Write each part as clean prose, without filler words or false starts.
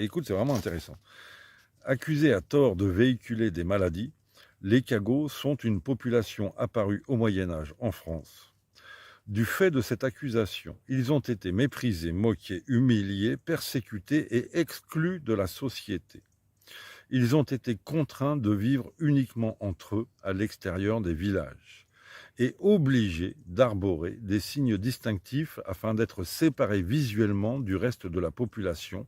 Écoute, c'est vraiment intéressant. Accusés à tort de véhiculer des maladies, les cagots sont une population apparue au Moyen Âge en France. Du fait de cette accusation, ils ont été méprisés, moqués, humiliés, persécutés et exclus de la société. Ils ont été contraints de vivre uniquement entre eux, à l'extérieur des villages, et obligés d'arborer des signes distinctifs afin d'être séparés visuellement du reste de la population,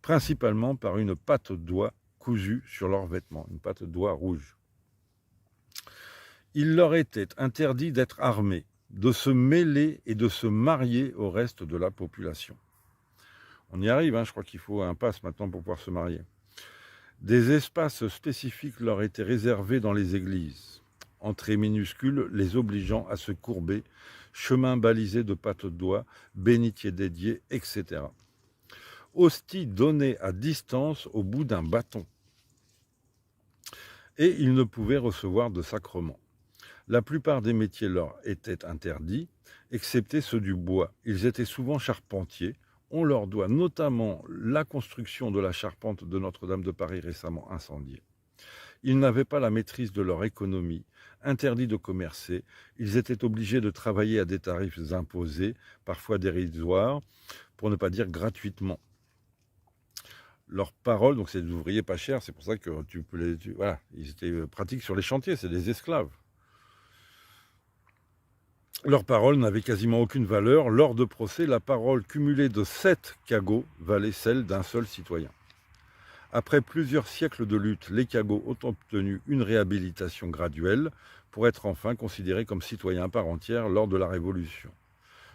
principalement par une patte d'oie cousue sur leurs vêtements, une patte d'oie rouge. Il leur était interdit d'être armés, de se mêler et de se marier au reste de la population. On y arrive, je crois qu'il faut un pass maintenant pour pouvoir se marier. Des espaces spécifiques leur étaient réservés dans les églises, entrées minuscules les obligeant à se courber, chemins balisés de pattes d'oie, bénitiers dédiés, etc. Hostie donnée à distance au bout d'un bâton. Et ils ne pouvaient recevoir de sacrement. La plupart des métiers leur étaient interdits, excepté ceux du bois. Ils étaient souvent charpentiers. On leur doit notamment la construction de la charpente de Notre-Dame de Paris récemment incendiée. Ils n'avaient pas la maîtrise de leur économie, interdits de commercer. Ils étaient obligés de travailler à des tarifs imposés, parfois dérisoires, pour ne pas dire gratuitement. Leurs paroles, donc c'est des ouvriers pas chers, c'est pour ça que voilà, ils étaient pratiques sur les chantiers, c'est des esclaves. Leurs paroles n'avaient quasiment aucune valeur. Lors de procès, la parole cumulée de 7 cagots valait celle d'un seul citoyen. Après plusieurs siècles de lutte, les cagots ont obtenu une réhabilitation graduelle pour être enfin considérés comme citoyens à part entière lors de la Révolution,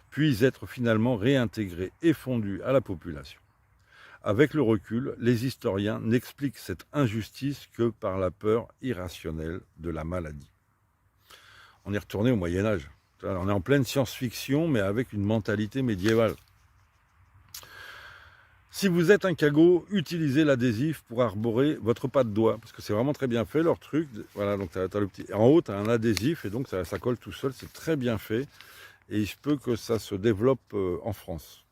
puis être finalement réintégrés et fondus à la population. Avec le recul, les historiens n'expliquent cette injustice que par la peur irrationnelle de la maladie. On est retourné au Moyen-Âge. On est en pleine science-fiction, mais avec une mentalité médiévale. Si vous êtes un cagot, utilisez l'adhésif pour arborer votre patte d'oie, parce que c'est vraiment très bien fait, leur truc. Voilà, donc t'as le petit... En haut, tu as un adhésif, et donc ça colle tout seul, c'est très bien fait. Et il se peut que ça se développe en France.